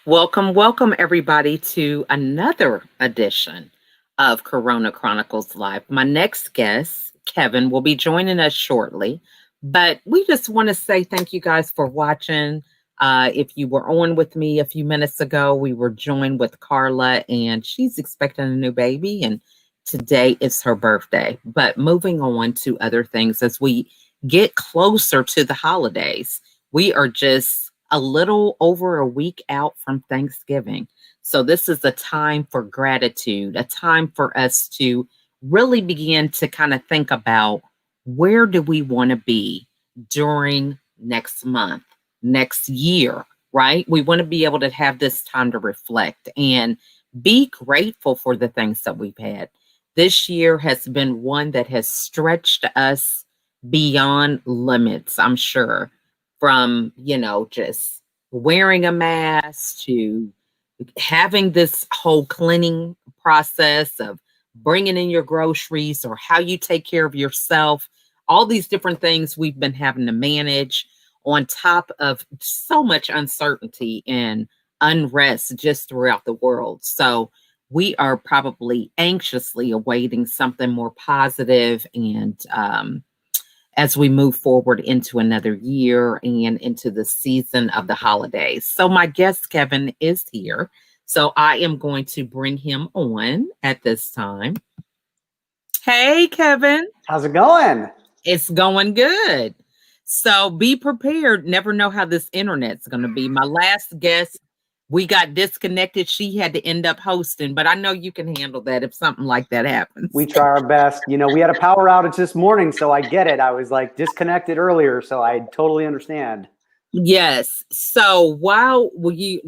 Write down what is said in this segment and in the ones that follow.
Welcome, welcome everybody to another edition of Corona Chronicles Live. My next guest, Kevin, will be joining us shortly, but we just want to say thank you guys for watching. If you were on with me a few minutes ago, we were joined with Carla, and she's expecting a new baby, and today is her birthday. But moving on to other things, as we get closer to the holidays, we are just a little over a week out from Thanksgiving. So, this is a time for gratitude, a time for us to really begin to kind of think about where do we want to be during next month, next year, right? We want to be able to have this time to reflect and be grateful for the things that we've had. This year has been one that has stretched us beyond limits, I'm sure, from, just wearing a mask to having this whole cleaning process of bringing in your groceries or how you take care of yourself, all these different things we've been having to manage on top of so much uncertainty and unrest just throughout the world. So we are probably anxiously awaiting something more positive and as we move forward into another year and into the season of the holidays. So my guest, Kevin, is here. So I am going to bring him on at this time. Hey, Kevin. How's it going? It's going good. So be prepared. Never know how this internet's going to be. My last guest, we got disconnected. She had to end up hosting, but I know you can handle that if something like that happens. We try our best. We had a power outage this morning, so I get it. I was like disconnected earlier, so I totally understand. Yes. So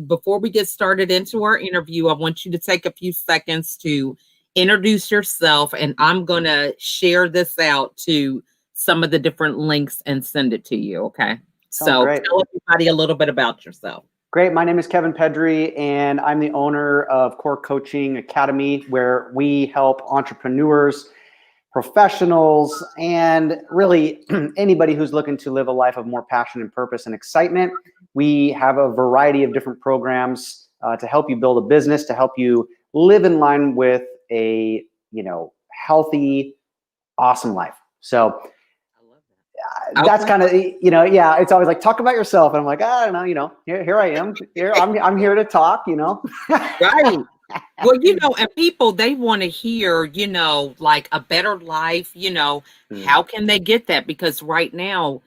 before we get started into our interview, I want you to take a few seconds to introduce yourself, and I'm going to share this out to some of the different links and send it to you. Okay. So great. Tell everybody a little bit about yourself. Great. My name is Kevin Pedri, and I'm the owner of Core Coaching Academy, where we help entrepreneurs, professionals, and really anybody who's looking to live a life of more passion and purpose and excitement. We have a variety of different programs to help you build a business, to help you live in line with a healthy, awesome life. So that's kind of, it's always like, talk about yourself. And I'm like, I don't know, here I am. I'm here to talk, Right. Well, and people, they want to hear, like a better life, how can they get that? Because right now,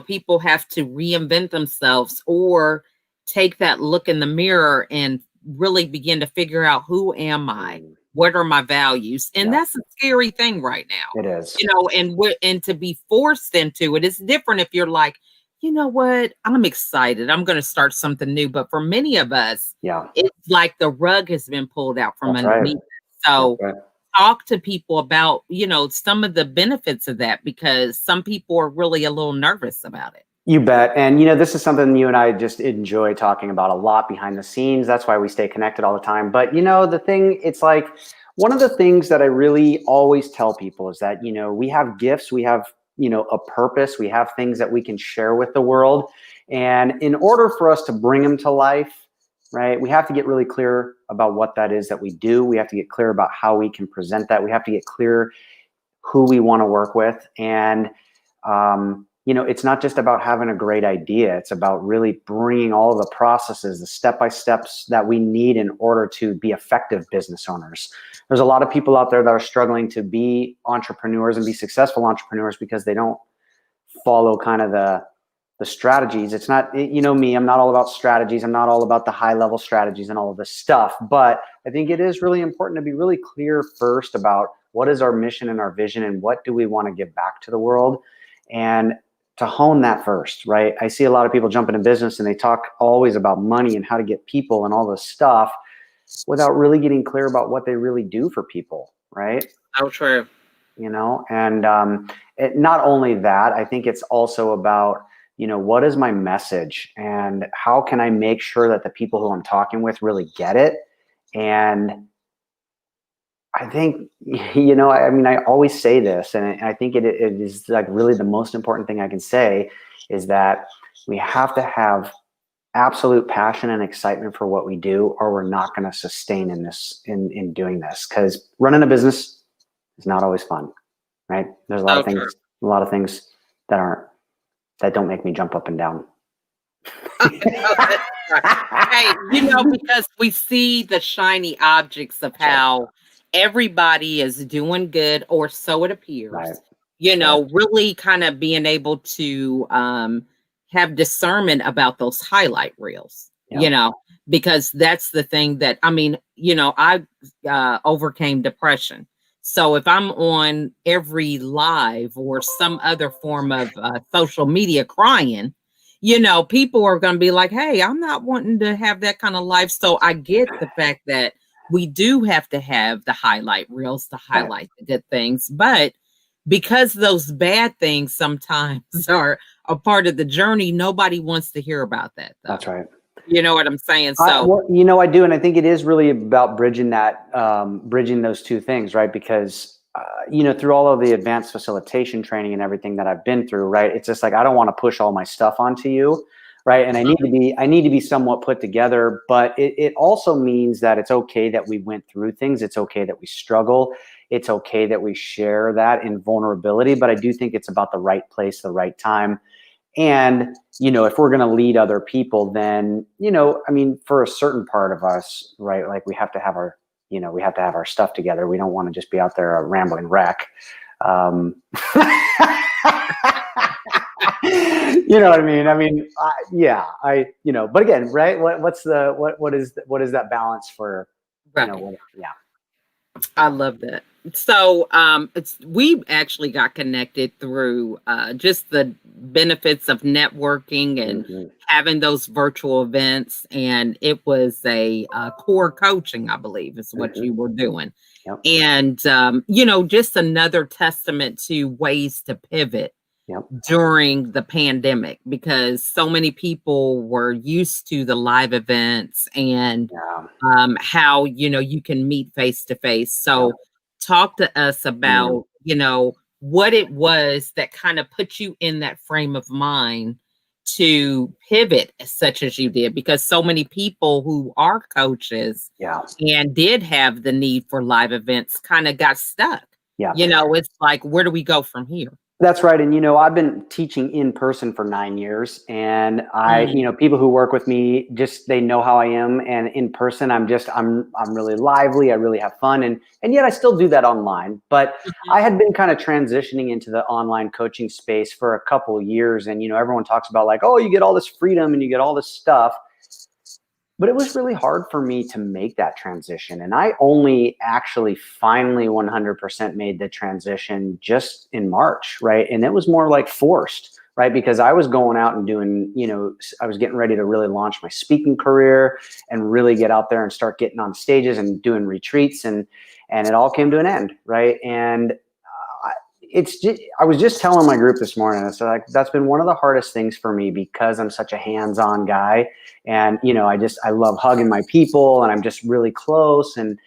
people have to reinvent themselves or take that look in the mirror and really begin to figure out, who am I? What are my values? And that's a scary thing right now. It is. And to be forced into it is different if you're like, you know what? I'm excited. I'm going to start something new. But for many of us, it's like the rug has been pulled out from underneath. So talk to people about, some of the benefits of that, because some people are really a little nervous about it. You bet. And, this is something you and I just enjoy talking about a lot behind the scenes. That's why we stay connected all the time. But, the thing, it's like one of the things that I really always tell people is that, we have gifts, we have, a purpose, we have things that we can share with the world. And in order for us to bring them to life, right, we have to get really clear about what that is that we do. We have to get clear about how we can present that. We have to get clear who we want to work with. And, it's not just about having a great idea. It's about really bringing all of the processes, the step-by-steps that we need in order to be effective business owners. There's a lot of people out there that are struggling to be entrepreneurs and be successful entrepreneurs because they don't follow kind of the strategies. It's not, me, I'm not all about strategies. I'm not all about the high-level strategies and all of this stuff. But I think it is really important to be really clear first about what is our mission and our vision and what do we want to give back to the world. And to hone that first, right? I see a lot of people jump into business and they talk always about money and how to get people and all this stuff without really getting clear about what they really do for people, right? Oh, true. And not only that, I think it's also about, what is my message and how can I make sure that the people who I'm talking with really get it? And I think, I always say this, and I think it is like really the most important thing I can say is that we have to have absolute passion and excitement for what we do, or we're not going to sustain in doing this, because running a business is not always fun, right? There's So true. a lot of things that don't make me jump up and down. No, that's right. Hey, because we see the shiny objects of Right. how everybody is doing good, or so it Right. appears, Right. really kind of being able to have discernment about those highlight reels, Yeah. because that's the thing that, I mean, I overcame depression. So if I'm on every live or some other form of social media crying, people are going to be like, hey, I'm not wanting to have that kind of life. So I get the fact that we do have to have the highlight reels to Right. highlight the good things. But because those bad things sometimes are a part of the journey, nobody wants to hear about that, though. That's right. You know what I'm saying? Well, I do. And I think it is really about bridging bridging those two things, right? Because, through all of the advanced facilitation training and everything that I've been through, right? It's just like, I don't want to push all my stuff onto you. Right. And I need to be somewhat put together, but it also means that it's okay that we went through things. It's okay that we struggle. It's okay that we share that in vulnerability, but I do think it's about the right place, the right time. And, if we're going to lead other people, then, I mean, for a certain part of us, right, like we have to have our stuff together. We don't want to just be out there a rambling wreck. You know what I mean? I mean, but again, right. What is that balance for, right. Yeah. I love that. So we actually got connected through just the benefits of networking and having those virtual events, and it was a core coaching, I believe, is what you were doing. Yep. And just another testament to ways to pivot during the pandemic, because so many people were used to the live events and how you can meet face to face. So talk to us about what it was that kind of put you in that frame of mind to pivot such as you did, because so many people who are coaches and did have the need for live events kind of got stuck. It's like, where do we go from here? That's right. And, I've been teaching in person for 9 years, and people who work with me, they know how I am. And in person, I'm really lively. I really have fun. And yet I still do that online, but I had been kind of transitioning into the online coaching space for a couple of years. And, everyone talks about like, oh, you get all this freedom and you get all this stuff. But it was really hard for me to make that transition. And I only actually finally 100% made the transition just in March, right? And it was more like forced, right? Because I was going out and doing, I was getting ready to really launch my speaking career and really get out there and start getting on stages and doing retreats. And it all came to an end, right? And I was just telling my group this morning, so like, that's been one of the hardest things for me, because I'm such a hands-on guy, and I love hugging my people, and I'm just really close, and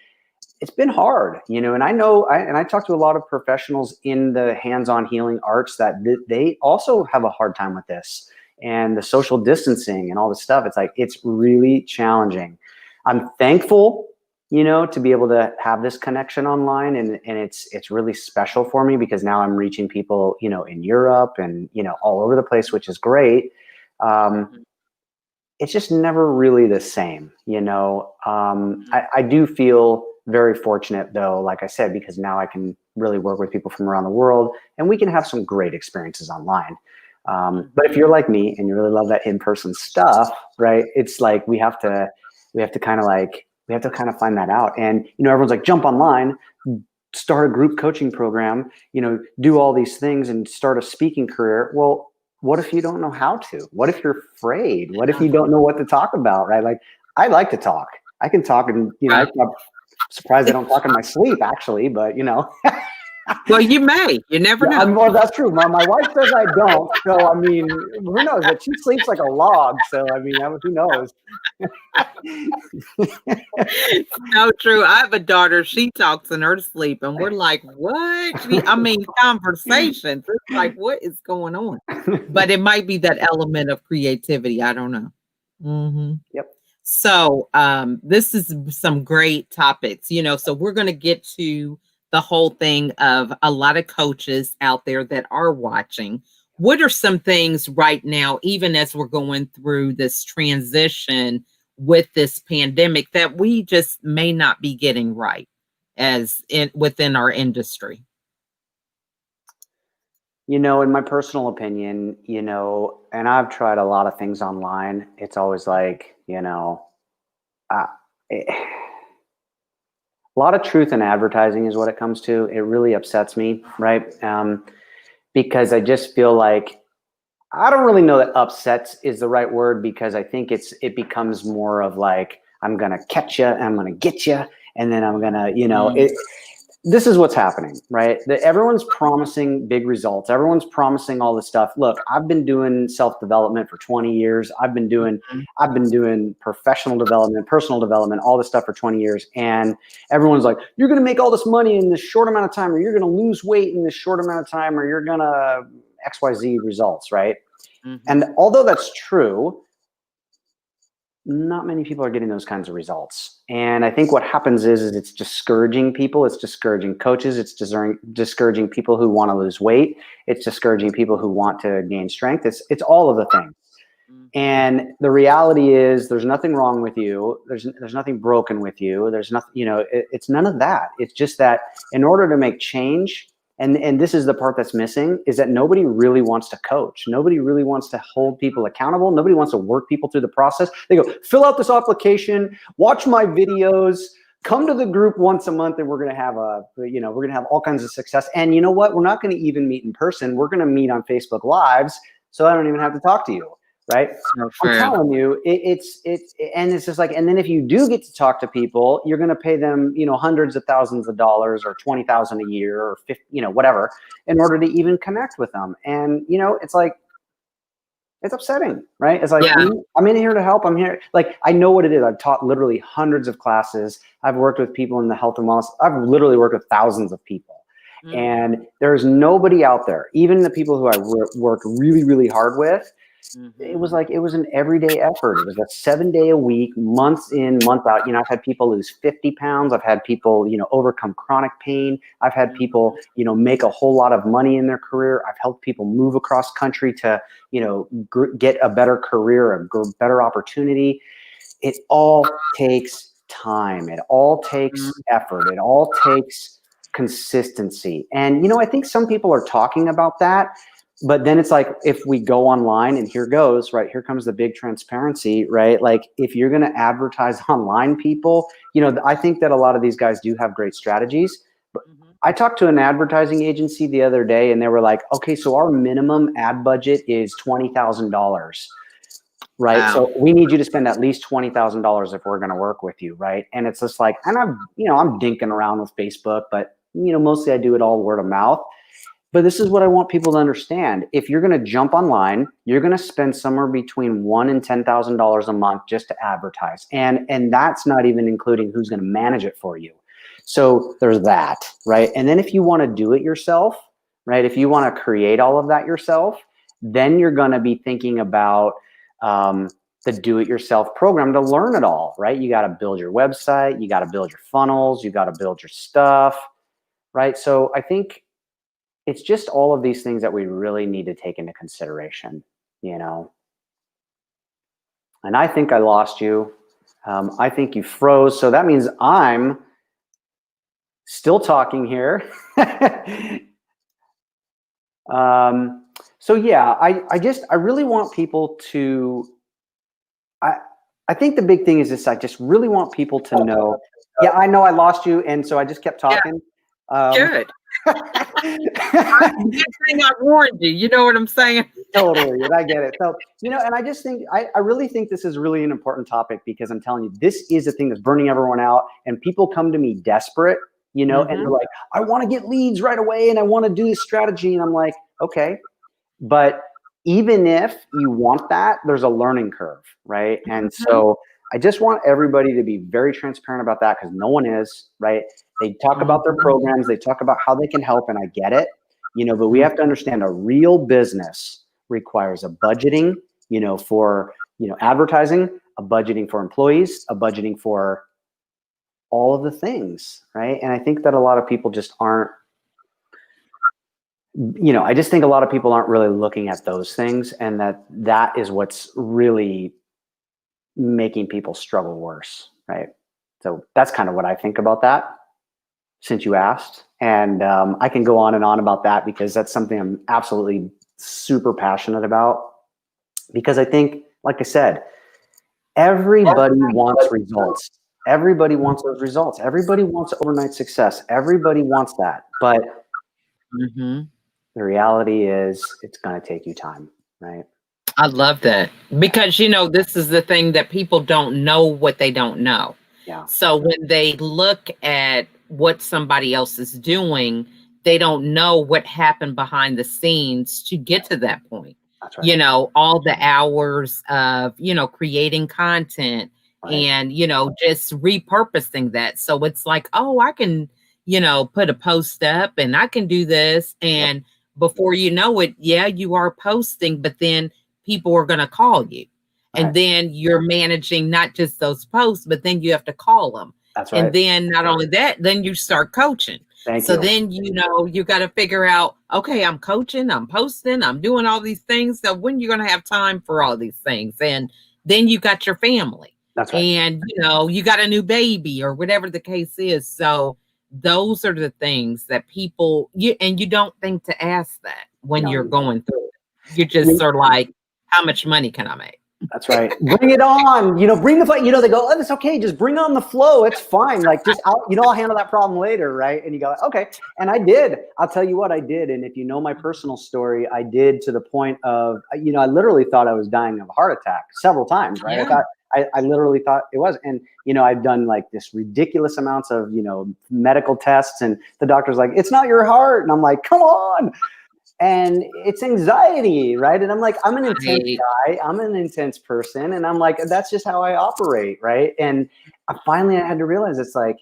it's been hard, and I talk to a lot of professionals in the hands-on healing arts that they also have a hard time with this, and the social distancing and all this stuff. It's like, it's really challenging. I'm thankful to be able to have this connection online, and it's really special for me, because now I'm reaching people, in Europe and, all over the place, which is great. It's just never really the same, I do feel very fortunate, though, like I said, because now I can really work with people from around the world, and we can have some great experiences online. But if you're like me and you really love that in-person stuff, right, it's like we have to kind of find that out. And, everyone's like, jump online, start a group coaching program, do all these things and start a speaking career. Well, what if you don't know how to? What if you're afraid? What if you don't know what to talk about, right? Like, I like to talk. I can talk, and, I'm surprised I don't talk in my sleep, actually, but, Well, you never know. Well, that's true. My wife says I don't. So, I mean, who knows? But she sleeps like a log. So, I mean, who knows? So true. I have a daughter. She talks in her sleep, and we're like, what? Conversations. It's like, what is going on? But it might be that element of creativity. I don't know. Hmm. Yep. So, this is some great topics, so we're going to get to the whole thing of a lot of coaches out there that are watching. What are some things right now, even as we're going through this transition with this pandemic, that we just may not be getting right as in within our industry? In my personal opinion, and I've tried a lot of things online. It's always like, uh, a lot of truth in advertising is what it comes to. It really upsets me, right? Because I just feel like I don't really know that upsets is the right word, because I think it becomes more of like, I'm gonna catch you, I'm gonna get you, and then I'm gonna, this is what's happening, right? Everyone's promising big results. Everyone's promising all this stuff. Look, I've been doing self-development for 20 years. I've been doing professional development, personal development, all this stuff for 20 years. And everyone's like, you're going to make all this money in this short amount of time, or you're going to lose weight in this short amount of time, or you're going to XYZ results, right? Mhm. And although that's true, not many people are getting those kinds of results. And I think what happens is it's discouraging people. It's discouraging coaches. It's discouraging people who want to lose weight. It's discouraging people who want to gain strength. It's all of the things. Mhm. And the reality is there's nothing wrong with you. There's nothing broken with you. There's nothing, it's none of that. It's just that in order to make change, and this is the part that's missing, is that nobody really wants to coach. Nobody really wants to hold people accountable. Nobody wants to work people through the process. They go, fill out this application, watch my videos, come to the group once a month, and we're going to have all kinds of success. And you know what? We're not going to even meet in person. We're going to meet on Facebook Lives, so I don't even have to talk to you. Right? So I'm true. telling you, and it's just like, and then if you do get to talk to people, you're going to pay them, hundreds of thousands of dollars, or 20,000 a year, or 50, whatever, in order to even connect with them. And, it's like, it's upsetting, right? It's like, Yeah. I'm in here to help. I'm here. Like, I know what it is. I've taught literally hundreds of classes. I've worked with people in the health and wellness. I've literally worked with thousands of people. Mhm. And there's nobody out there, even the people who I work really, really hard with, it was like, it was an everyday effort. It was a 7-day a week, months in, month out. I've had people lose 50 pounds. I've had people, overcome chronic pain. I've had people, make a whole lot of money in their career. I've helped people move across country to, get a better career, a better opportunity. It all takes time. It all takes effort. It all takes consistency. And, I think some people are talking about that. But then it's like, if we go online, and here goes, right, here comes the big transparency, right? Like, if you're going to advertise online, people, I think that a lot of these guys do have great strategies. But I talked to an advertising agency the other day, and they were like, okay, so our minimum ad budget is $20,000. Right. Wow. So we need you to spend at least $20,000 if we're going to work with you. Right. And it's just like, and I'm dinking around with Facebook, but, mostly I do it all word of mouth. But this is what I want people to understand. If you're going to jump online, you're going to spend somewhere between $1,000 and $10,000 a month just to advertise. And that's not even including who's going to manage it for you. So there's that, right? And then if you want to do it yourself, right? If you want to create all of that yourself, then you're going to be thinking about the do-it-yourself program to learn it all, right? You got to build your website, you got to build your funnels, you got to build your stuff, right? So I think it's just all of these things that we really need to take into consideration, And I think I lost you. I think you froze. So that means I'm still talking here. So yeah, I really want people to, I think the big thing is this, I just really want people to know, yeah, I know I lost you. And so I just kept talking. Good. Good thing I warned you. You know what I'm saying? Totally, and I get it. So, and I just think, I really think this is really an important topic, because I'm telling you, this is a thing that's burning everyone out, and people come to me desperate, and they're like, I want to get leads right away, and I want to do this strategy. And I'm like, okay, but even if you want that, there's a learning curve, right? And so I just want everybody to be very transparent about that, because no one is, right? They talk about their programs, they talk about how they can help, and I get it, but we have to understand a real business requires a budgeting, for advertising, a budgeting for employees, a budgeting for all of the things, right? And I think that a lot of people just aren't, I just think a lot of people aren't really looking at those things, and that is what's really making people struggle worse, right? So that's kind of what I think about that, since you asked. And I can go on and on about that because that's something I'm absolutely super passionate about. Because I think, like I said, everybody wants results. Everybody wants those results. Everybody wants overnight success. Everybody wants that. But Mm-hmm. the reality is it's going to take you time, right? I love that because, this is the thing that people don't know what they don't know. Yeah. So when they look at what somebody else is doing, they don't know what happened behind the scenes to get to that point. That's right. All the hours of, creating content Right. and, just repurposing that. So it's like, oh, I can, put a post up and I can do this. And before you know it, yeah, you are posting, but then people are going to call you. And then you're managing not just those posts, but then you have to call them. That's right. And then not only that, then you start coaching. Thank So you. then, you got to figure out, okay, I'm coaching, I'm posting, I'm doing all these things. So when you're going to have time for all these things? And then you got your family. That's right. And, you got a new baby or whatever the case is. So those are the things that people, you don't think to ask that when you're going through it. You're just sort of like, how much money can I make? That's right. Bring it on. Bring the flow. They go, oh, it's okay. Just bring on the flow. It's fine. Like, I'll handle that problem later, right? And you go, okay. And I did. I'll tell you what I did. And if you know my personal story, I did, to the point of, I literally thought I was dying of a heart attack several times, right? Yeah. I literally thought it was. And, I've done like this ridiculous amounts of, medical tests, and the doctor's like, it's not your heart. And I'm like, come on. And it's anxiety, right? And I'm like, I'm an intense guy. I'm an intense person. And I'm like, that's just how I operate, right? And I had to realize it's like,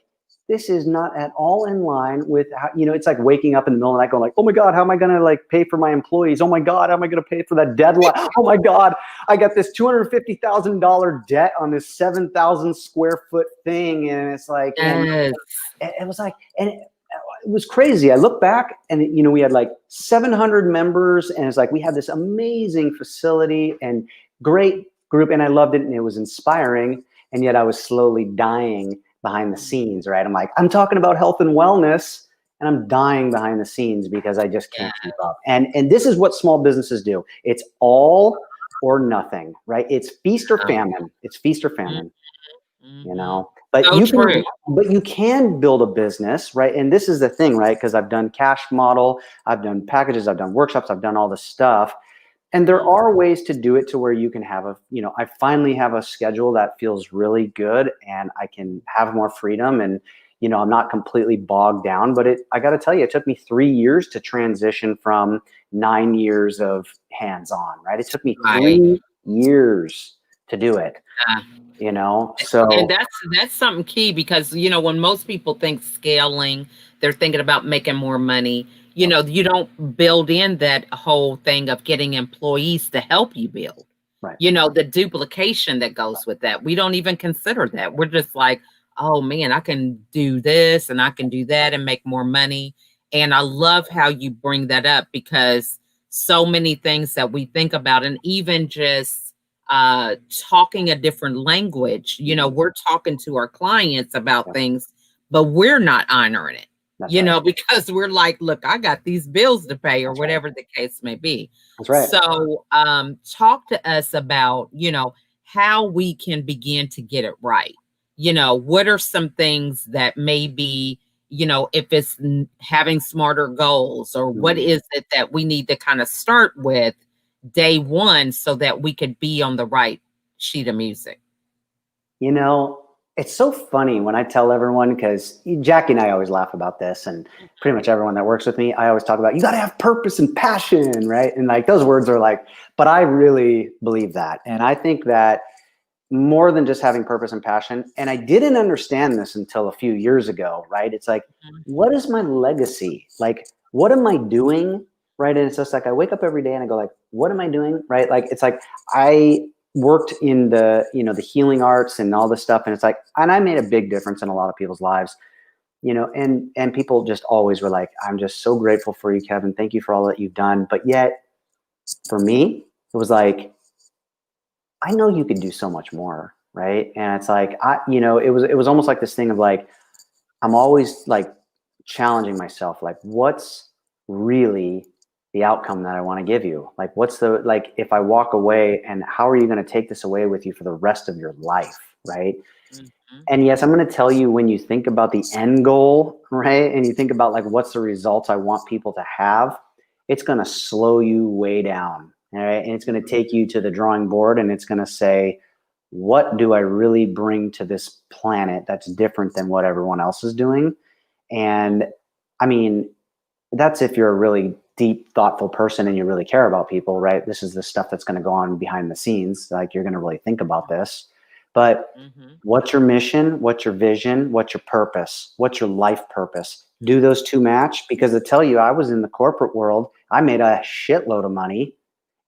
this is not at all in line with how, it's like waking up in the middle of the night going like, oh my God, how am I going to like pay for my employees? Oh my God, how am I going to pay for that deadline? Oh my God, I got this $250,000 debt on this 7,000 square foot thing. And it's like, and it was like, and it was crazy. I look back and, we had like 700 members, and it's like, we had this amazing facility and great group, and I loved it, and it was inspiring. And yet I was slowly dying behind the scenes, right? I'm like, I'm talking about health and wellness, and I'm dying behind the scenes because I just can't keep up. And this is what small businesses do. It's all or nothing, right? It's feast or famine. It's feast or famine, But you can build a business, right? And this is the thing, right? Because I've done cash model, I've done packages, I've done workshops, I've done all this stuff. And there are ways to do it to where you can have I finally have a schedule that feels really good, and I can have more freedom, and, I'm not completely bogged down. But I got to tell you, it took me 3 years to transition from 9 years of hands-on, right? It took me 3 years to do it. So, and that's something key, because when most people think scaling, they're thinking about making more money. You don't build in that whole thing of getting employees to help you build, right? The duplication that goes with that. We don't even consider that. We're just like, oh man, I can do this and I can do that and make more money. And I love how you bring that up, because so many things that we think about, and even just talking a different language, we're talking to our clients about things, but we're not honoring it. Because we're like, look, I got these bills to pay, or whatever the case may be. That's right. So talk to us about, how we can begin to get it right. What are some things that maybe, if it's having smarter goals, or what is it that we need to kind of start with day one so that we could be on the right sheet of music? It's so funny when I tell everyone, because Jackie and I always laugh about this, and pretty much everyone that works with me, I always talk about, you got to have purpose and passion, right? And like, those words are like, but I really believe that. And I think that more than just having purpose and passion, and I didn't understand this until a few years ago, right? It's like, what is my legacy? Like, what am I doing? Right. And it's just like, I wake up every day and I go like, what am I doing? Right. Like, it's like, worked in the, the healing arts and all this stuff. And it's like, and I made a big difference in a lot of people's lives, and people just always were like, I'm just so grateful for you, Kevin. Thank you for all that you've done. But yet for me, it was like, I know you could do so much more. Right. And it's like, it was almost like this thing of like, I'm always like challenging myself, like what's really the outcome that I want to give you? Like, what's the, like, if I walk away, and how are you going to take this away with you for the rest of your life? Right. Mhm. And yes, I'm going to tell you, when you think about the end goal, right, and you think about like what's the results I want people to have, it's going to slow you way down. All right. And it's going to take you to the drawing board, and it's going to say, what do I really bring to this planet that's different than what everyone else is doing? And I mean, that's if you're a really deep, thoughtful person and you really care about people, right? This is the stuff that's going to go on behind the scenes. Like, you're going to really think about this. But Mhm. what's your mission? What's your vision? What's your purpose? What's your life purpose? Do those two match? Because I tell you, I was in the corporate world. I made a shitload of money,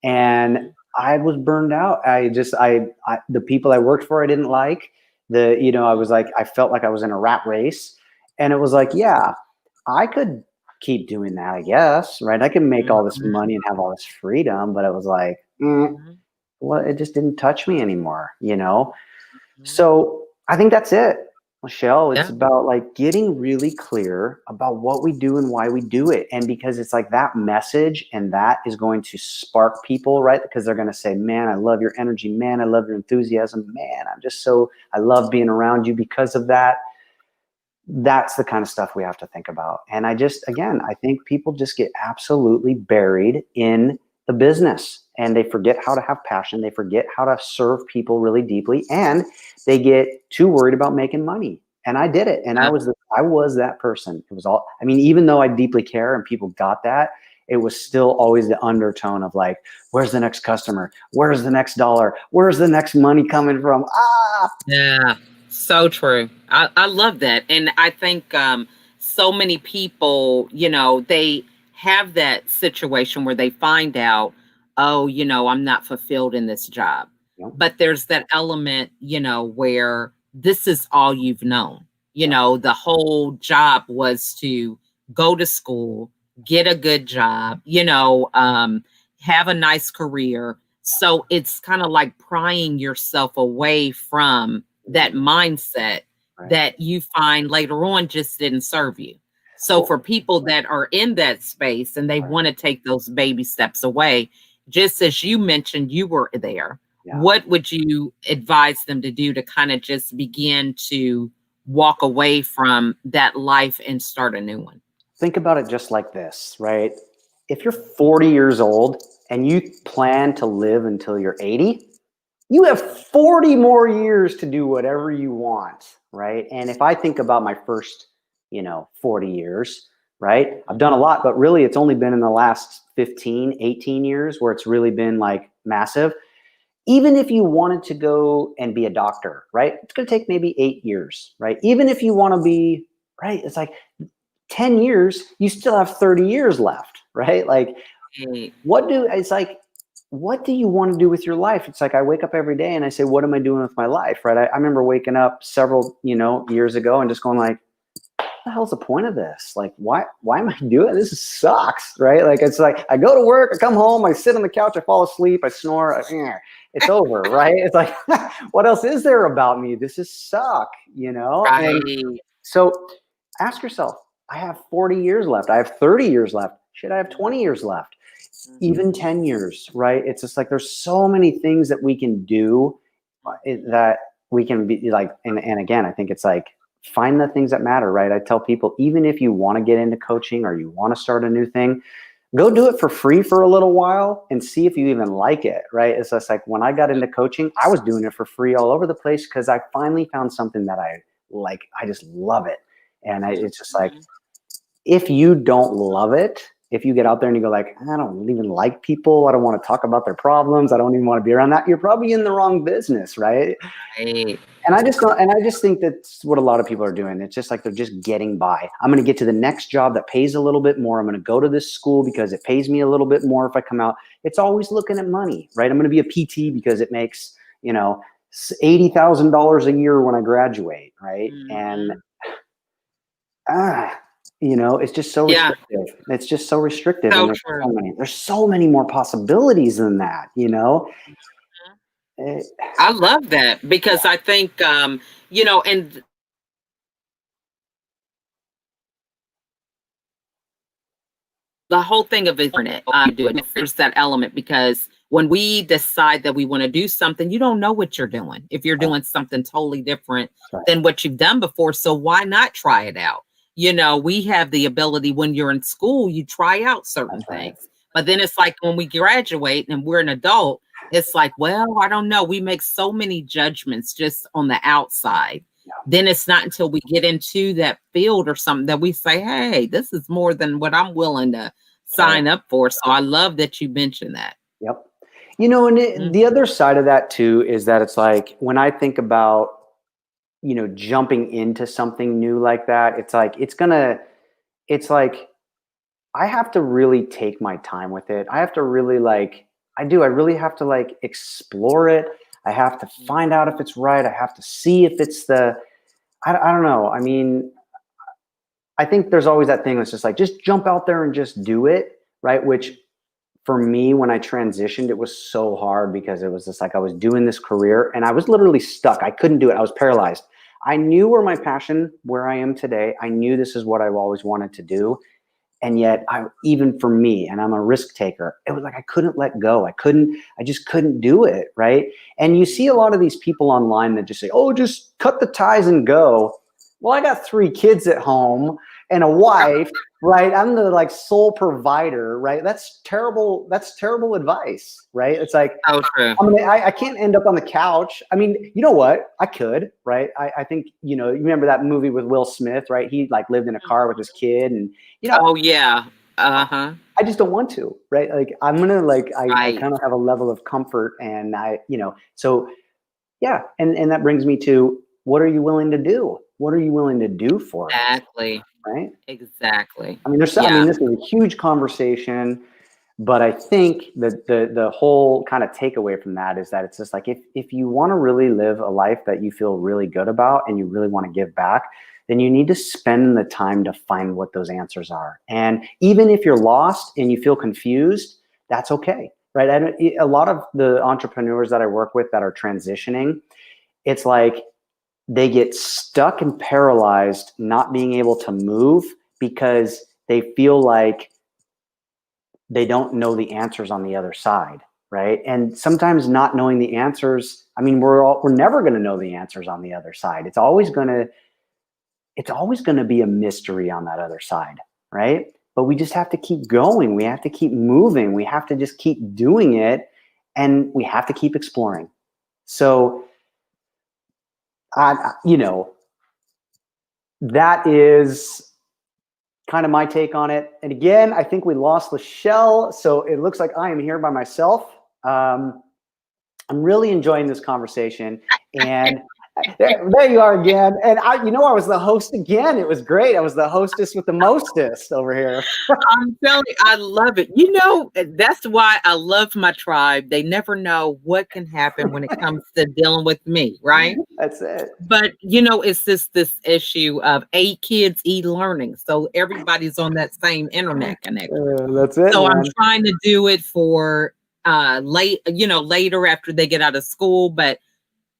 and Mhm. I was burned out. The people I worked for, I didn't like. I was like, I felt like I was in a rat race, and it was like, yeah, I could keep doing that, I guess, right? I can make all this Mhm. money and have all this freedom, but it was like, Mhm. well, it just didn't touch me anymore. Mhm. So I think that's it, Michelle. It's Yeah. about like getting really clear about what we do and why we do it. And because it's like that message, and that is going to spark people, right? Because they're going to say, man, I love your energy. Man, I love your enthusiasm. Man, I love being around you because of that. That's the kind of stuff we have to think about. And again, I think people just get absolutely buried in the business, and they forget how to have passion. They forget how to serve people really deeply, and they get too worried about making money. And I did it. And Yeah. I was that person. It was all, I mean, even though I deeply care and people got that, it was still always the undertone of like, where's the next customer? Where's the next dollar? Where's the next money coming from? Ah, Yeah, so true. I love that. And I think so many people, they have that situation where they find out, oh, I'm not fulfilled in this job. you know, But there's that element, where this is all you've known. yeah, The whole job was to go to school, get a good job, have a nice career. So it's kind of like prying yourself away from that mhm, mindset right. that you find later on just didn't serve you. So Well, for people that are in that space and they right. want to take those baby steps away, just as you mentioned, you were there. Yeah. What would you advise them to do to kind of just begin to walk away from that life and start a new one? Think about it just like this, right? If you're 40 years old and you plan to live until you're 80, you have 40 more years to do whatever you want, right? And if I think about my first, 40 years, right? I've done a lot, but really it's only been in the last 15, 18 years where it's really been like massive. Even if you wanted to go and be a doctor, right? It's going to take maybe 8 years, right? Even if you want to be, right? It's like 10 years, you still have 30 years left, right? Like, Right. it's like, what do you want to do with your life? It's like, I wake up every day and I say, what am I doing with my life? Right. I remember waking up several, years ago and just going like, what the hell's the point of this? Like, why am I doing this? Sucks. Right. Like, it's like, I go to work, I come home, I sit on the couch, I fall asleep, I snore, it's over. Right. It's like, what else is there about me? This is suck. And Right. so ask yourself, I have 40 years left. I have 30 years left. Should I have 20 years left? Even Mhm. 10 years, right? It's just like there's so many things that we can do, that we can be like, and again, I think it's like, find the things that matter, right? I tell people, even if you want to get into coaching or you want to start a new thing, go do it for free for a little while and see if you even like it, right? It's just like, when I got into coaching, I was doing it for free all over the place because I finally found something that I like. I just love it. And it's just like, Mhm. if you don't love it, if you get out there and you go like, I don't even like people, I don't want to talk about their problems, I don't even want to be around that, you're probably in the wrong business, right? Right. And I just don't, and I just think that's what a lot of people are doing. It's just like they're just getting by. I'm going to get to the next job that pays a little bit more. I'm going to go to this school because it pays me a little bit more if I come out. It's always looking at money, right? I'm going to be a PT because it makes, you know, $80,000 a year when I graduate, right? And Mhm. you know, it's just so Yeah, restrictive. It's just so restrictive, and so true. there's so many more possibilities than that, you know. Mhm. Eh, I love that because I think, and the whole thing of it, do it. There's that element because when we decide that we want to do something, you don't know what you're doing. If you're right, doing something totally different that's right. than what you've done before, so why not try it out? We have the ability when you're in school, you try out certain That's right. things. But then it's like when we graduate and we're an adult, it's like, well, I don't know. We make so many judgments just on the outside. Yeah. Then it's not until we get into that field or something that we say, hey, this is more than what I'm willing to Right. sign up for. So I love that you mentioned that. Yep. You know, and the Mhm. other side of that too is that it's like when I think about, you know, jumping into something new like that, it's like I have to really take my time with it. I have to really like, I really have to like explore it. I have to find out if it's right. I have to see if it's I don't know. I mean, I think there's always that thing that's just like, just jump out there and just do it. Right. Which for me, when I transitioned, it was so hard because it was just like I was doing this career and I was literally stuck. I couldn't do it. I was paralyzed. I knew where my passion, where I am today, I knew this is what I've always wanted to do. And yet even for me, and I'm a risk taker, it was like I couldn't let go. I just couldn't do it. Right. And you see a lot of these people online that just say, oh, just cut the ties and go. Well, I got 3 kids at home and a wife, right? I'm the like sole provider, right? That's terrible. That's terrible advice, right? It's like, So true. I can't end up on the couch. I mean, you know what? I could, right? I think, you know, you remember that movie with Will Smith, right? He like lived in a car with his kid and, you know, Oh yeah. Uh-huh. I just don't want to, right? Like I'm gonna like I Right. kind of have a level of comfort and you know, so yeah, and that brings me to what are you willing to do? What are you willing to do for it? Exactly. Right? Exactly. I mean, Yeah. this is a huge conversation, but I think that the whole kind of takeaway from that is that it's just like if you want to really live a life that you feel really good about and you really want to give back, then you need to spend the time to find what those answers are. And even if you're lost and you feel confused, that's okay. Right. A lot of the entrepreneurs that I work with that are transitioning, it's like they get stuck and paralyzed, not being able to move because they feel like they don't know the answers on the other side, right? And sometimes not knowing the answers, I mean, we're never going to know the answers on the other side. It's always going to be a mystery on that other side, right? But we just have to keep going. We have to keep moving. We have to just keep doing it, and we have to keep exploring. So, you know, that is kind of my take on it. And again, I think we lost Lachelle, so it looks like I am here by myself. I'm really enjoying this conversation, and there you are again. And I was the host again. It was great. I was the hostess with the mostest over here. I'm telling you, I love it. That's why I love my tribe. They never know what can happen when it comes to dealing with me, right? That's it. But it's this issue of 8 kids e-learning. So everybody's on that same internet connection. That's it, So I'm man. trying to do it for later after they get out of school, but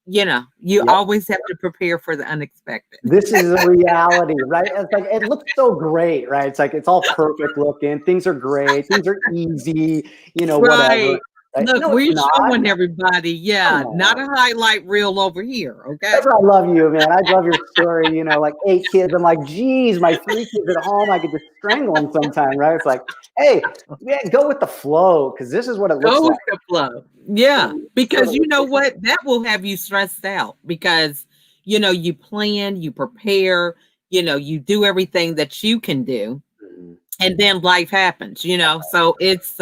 you Yep. always have to prepare for the unexpected. This is a reality, right? It's like it looks so great, right? It's like it's all perfect looking. Things are great. Things are easy. You know, whatever. Right. Right? Look, No, it's we're not. showing everybody, Come yeah, not on. a highlight reel over here, okay? That's why I love you, man. I love your story. You know, like 8 kids. I'm like, geez, my 3 kids at home, I could just strangle them sometime, right? It's like, hey, man, go with the flow because this is what it looks Go like. with the flow. Yeah, This is what because it you looks know like. what? That will have you stressed out because, you plan, you prepare, you do everything that you can do. Mhm. and then life happens, so it's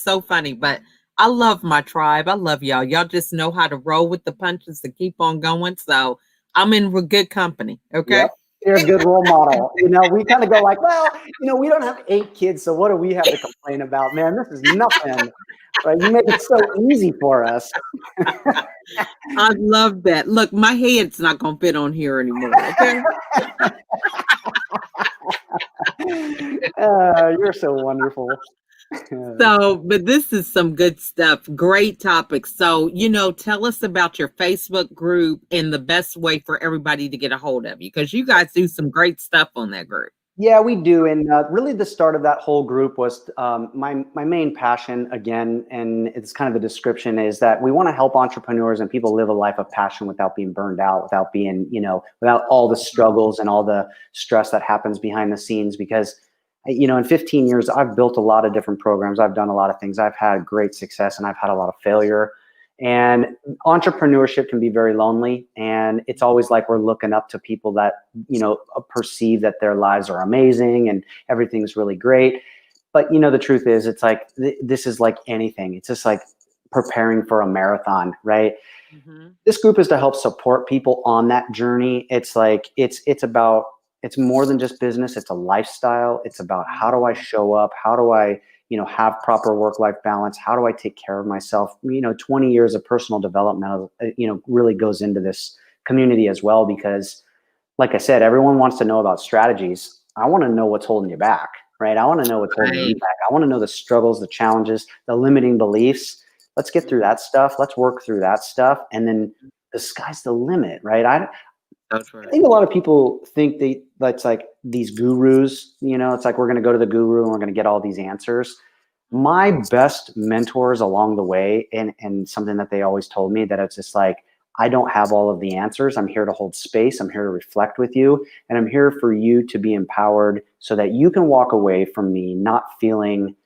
so funny. But I love my tribe. I love y'all just know how to roll with the punches and keep on going, so I'm in with good company. Yep. Okay. You're a good role model. We kind of go like, well, we don't have 8 kids, so what do we have to complain about, man? This is nothing. Right? You make it so easy for us. I love that. Look, my head's not gonna fit on here anymore. Okay. You're so wonderful. So, but this is some good stuff. Great topic. So, tell us about your Facebook group and the best way for everybody to get a hold of you, because you guys do some great stuff on that group. Yeah, we do. And really the start of that whole group was my main passion again, and it's kind of the description is that we want to help entrepreneurs and people live a life of passion without being burned out, without being, without all the struggles and all the stress that happens behind the scenes. Because, in 15 years, I've built a lot of different programs. I've done a lot of things. I've had great success and I've had a lot of failure. And entrepreneurship can be very lonely. And it's always like we're looking up to people that, perceive that their lives are amazing and everything's really great. But, the truth is, it's like, this is like anything. It's just like preparing for a marathon, right? Mm-hmm. This group is to help support people on that journey. It's like, it's more than just business. It's a lifestyle. It's about how do I show up? How do I, have proper work-life balance? How do I take care of myself? 20 years of personal development, really goes into this community as well, because like I said, everyone wants to know about strategies. I want to know what's holding you back, right? I want to know what's holding you back. I want to know the struggles, the challenges, the limiting beliefs. Let's get through that stuff. Let's work through that stuff. And then the sky's the limit, right? That's right. I think a lot of people think that's like these gurus, it's like we're going to go to the guru and we're going to get all these answers. My best mentors along the way, and something that they always told me, that it's just like, I don't have all of the answers. I'm here to hold space. I'm here to reflect with you. And I'm here for you to be empowered so that you can walk away from me not feeling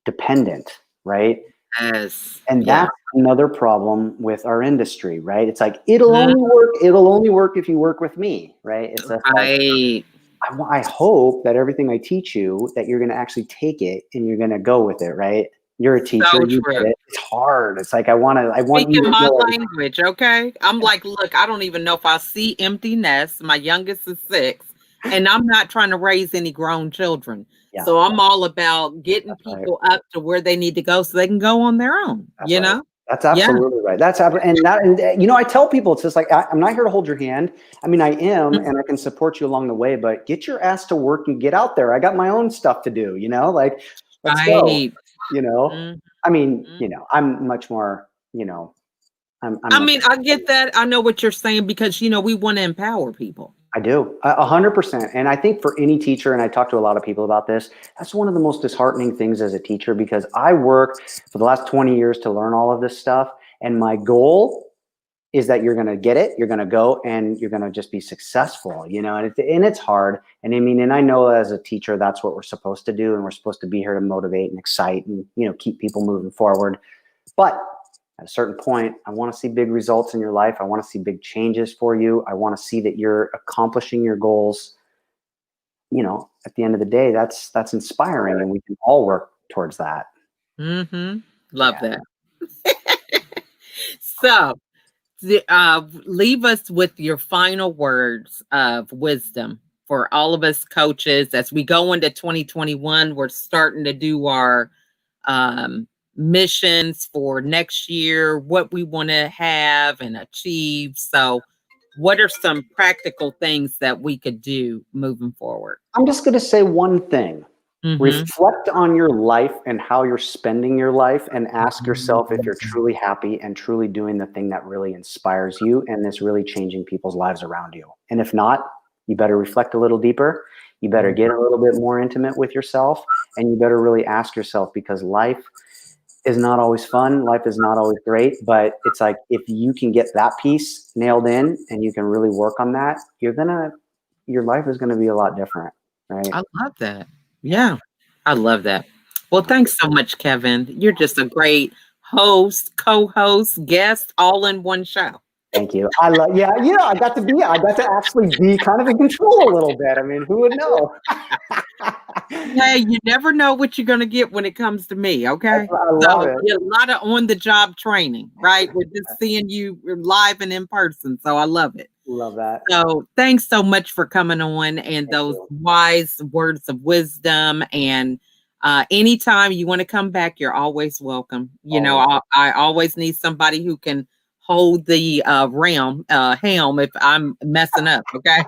dependent, right? Yes. And Yeah. that's another problem with our industry, right? It's like, it'll only work if you work with me, right? It's just like, Right. I hope that everything I teach you, that you're going to actually take it and you're going to go with it, right? You're a teacher, So you true. get it. It's hard. It's like, I want you Speaking to my feel it. language, okay? I'm like, look, I don't even know if I see empty nests. My youngest is 6, and I'm not trying to raise any grown children. Yeah, So I'm all about getting that's right. people up to where they need to go so they can go on their own, That's right. That's Yeah. absolutely right. And I tell people, it's just like, I'm not here to hold your hand. I mean, I am, and I can support you along the way, but get your ass to work and get out there. I got my own stuff to do, like, let's go, Right. Mhm. I mean, Mhm. I'm much more, I'm I much mean, I get that. I know what you're saying because, we want to empower people. I do 100%. And I think for any teacher, and I talk to a lot of people about this, that's one of the most disheartening things as a teacher, because I worked for the last 20 years to learn all of this stuff. And my goal is that you're going to get it, you're going to go, and you're going to just be successful, and it's hard. And I mean, and I know as a teacher, that's what we're supposed to do. And we're supposed to be here to motivate and excite and, keep people moving forward. But at a certain point, I want to see big results in your life. I want to see big changes for you. I want to see that you're accomplishing your goals. At the end of the day, that's inspiring, and we can all work towards that. Mm-hmm. Love Yeah. that. So, leave us with your final words of wisdom for all of us coaches as we go into 2021. We're starting to do our missions for next year, what we want to have and achieve. So, what are some practical things that we could do moving forward? I'm just going to say one thing. Mm-hmm. Reflect on your life and how you're spending your life, and ask yourself if you're truly happy and truly doing the thing that really inspires you and is really changing people's lives around you. And if not, you better reflect a little deeper. You better get a little bit more intimate with yourself, and you better really ask yourself, because life is not always fun. Life is not always great, but it's like, if you can get that piece nailed in and you can really work on that, your life is going to be a lot different. Right. I love that. Yeah, I love that. Well, thanks so much, Kevin. You're just a great host, co-host, guest, all in one show. Thank you. Yeah, I got to actually be kind of in control a little bit. I mean, who would know? Hey, you never know what you're going to get when it comes to me. Okay. I love So it. yeah, a lot of on the job training, right? We're just seeing you live and in person. So I love it. Love that. So thanks so much for coming on and Thank those you. wise words of wisdom. And anytime you want to come back, you're always welcome. You know, Always. I always need somebody who can hold the helm if I'm messing up. Okay.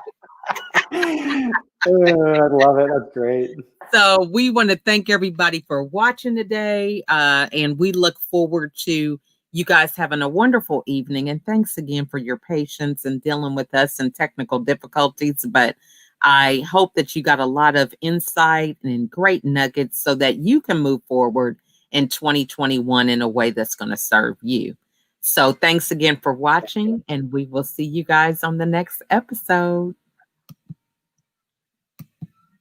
I love it. That's great. So we want to thank everybody for watching today. And we look forward to you guys having a wonderful evening. And thanks again for your patience and dealing with us and technical difficulties. But I hope that you got a lot of insight and great nuggets so that you can move forward in 2021 in a way that's going to serve you. So thanks again for watching, and we will see you guys on the next episode.